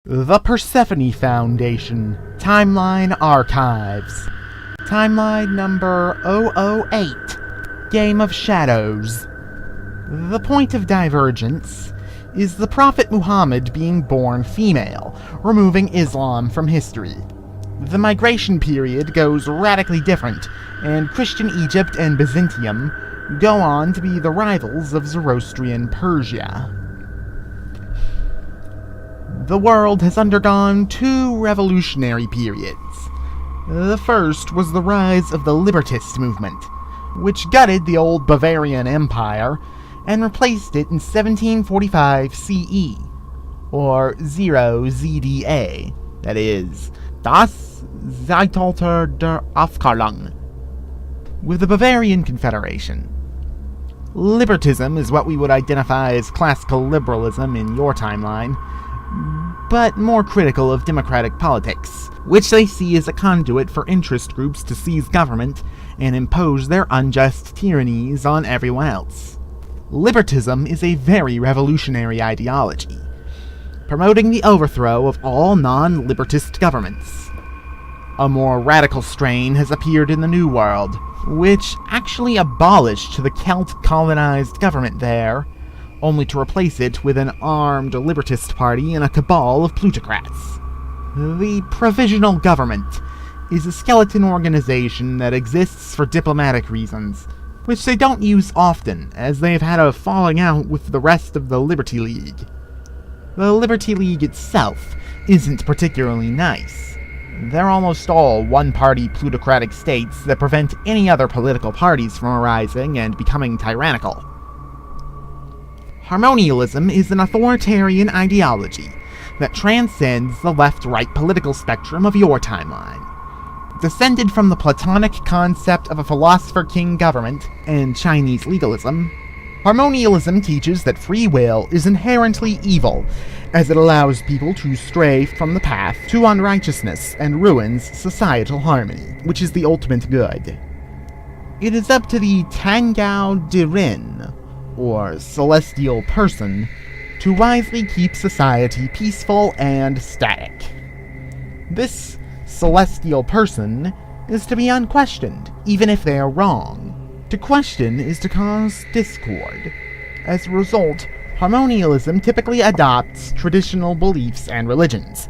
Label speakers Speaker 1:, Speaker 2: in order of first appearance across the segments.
Speaker 1: The Persephone Foundation Timeline Archives. Timeline number 008, Game of Shadows. The point of divergence is the Prophet Muhammad being born female, removing Islam from history. The migration period goes radically different, and Christian Egypt and Byzantium go on to be the rivals of Zoroastrian Persia. The world has undergone two revolutionary periods. The first was the rise of the Libertist movement, which gutted the old Bavarian Empire and replaced it in 1745 CE, or 0 ZDA, that is, Das Zeitalter der Aufklärung, with the Bavarian Confederation. Libertism is what we would identify as classical liberalism in your timeline, but more critical of democratic politics, which they see as a conduit for interest groups to seize government and impose their unjust tyrannies on everyone else. Libertism is a very revolutionary ideology, promoting the overthrow of all non-libertist governments. A more radical strain has appeared in the New World, which actually abolished the Celt-colonized government there, only to replace it with an armed libertist party and a cabal of plutocrats. The Provisional Government is a skeleton organization that exists for diplomatic reasons, which they don't use often, as they have had a falling out with the rest of the Liberty League. The Liberty League itself isn't particularly nice. They're almost all one-party plutocratic states that prevent any other political parties from arising and becoming tyrannical. Harmonialism is an authoritarian ideology that transcends the left-right political spectrum of your timeline. Descended from the Platonic concept of a philosopher-king government and Chinese legalism, harmonialism teaches that free will is inherently evil, as it allows people to stray from the path to unrighteousness and ruins societal harmony, which is the ultimate good. It is up to the Tangao Dirin, or celestial person, to wisely keep society peaceful and static. This celestial person is to be unquestioned, even if they are wrong. To question is to cause discord. As a result, harmonialism typically adopts traditional beliefs and religions.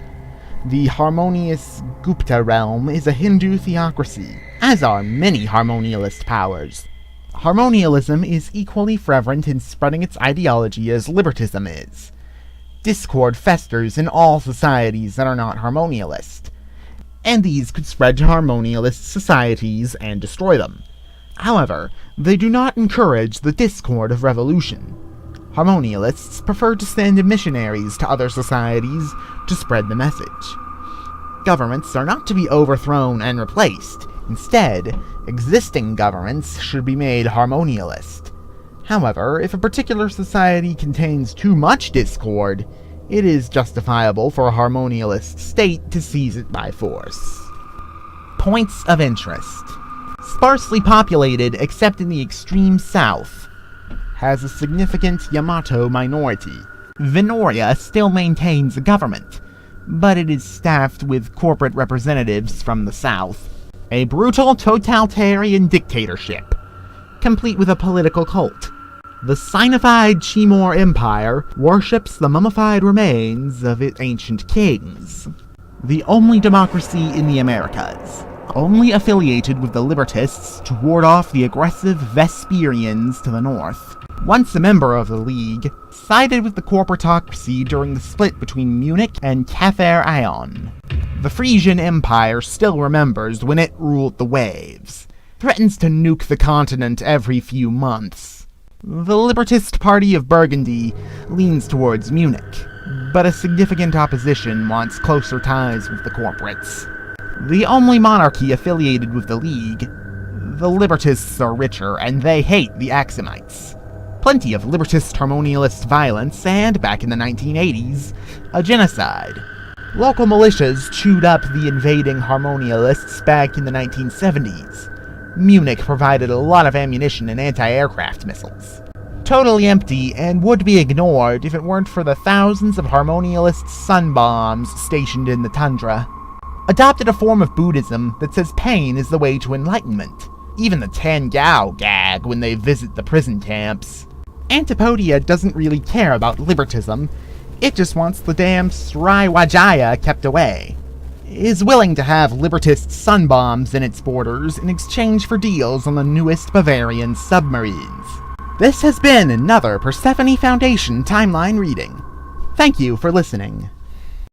Speaker 1: The harmonious Gupta realm is a Hindu theocracy, as are many harmonialist powers. Harmonialism is equally fervent in spreading its ideology as libertism is. Discord festers in all societies that are not harmonialist, and these could spread to harmonialist societies and destroy them. However, they do not encourage the discord of revolution. Harmonialists prefer to send missionaries to other societies to spread the message. Governments are not to be overthrown and replaced. Instead, existing governments should be made harmonialist. However, if a particular society contains too much discord, it is justifiable for a harmonialist state to seize it by force. Points of interest. Sparsely populated except in the extreme south. Has a significant Yamato minority. Vinoria still maintains a government, but it is staffed with corporate representatives from the south. A brutal totalitarian dictatorship, complete with a political cult. The Sinified Chimor Empire worships the mummified remains of its ancient kings. The only democracy in the Americas, only affiliated with the Libertists to ward off the aggressive Vesperians to the north. Once a member of the League, sided with the corporatocracy during the split between Munich and Cather Aion. The Frisian Empire still remembers when it ruled the waves, threatens to nuke the continent every few months. The Libertist Party of Burgundy leans towards Munich, but a significant opposition wants closer ties with the corporates. The only monarchy affiliated with the League, the Libertists are richer and they hate the Axumites. Plenty of Libertist harmonialist violence, and back in the 1980s, a genocide. Local militias chewed up the invading harmonialists back in the 1970s. Munich provided a lot of ammunition and anti-aircraft missiles. totally empty and would be ignored if it weren't for the thousands of harmonialist sun bombs stationed in the tundra. Adopted a form of Buddhism that says pain is the way to enlightenment. Even the Tangao gag when they visit the prison camps. Antipodia doesn't really care about libertism. It just wants the damn Sriwajaya kept away. Is willing to have libertist sun bombs in its borders in exchange for deals on the newest Bavarian submarines. This has been another Persephone Foundation timeline reading. Thank you for listening.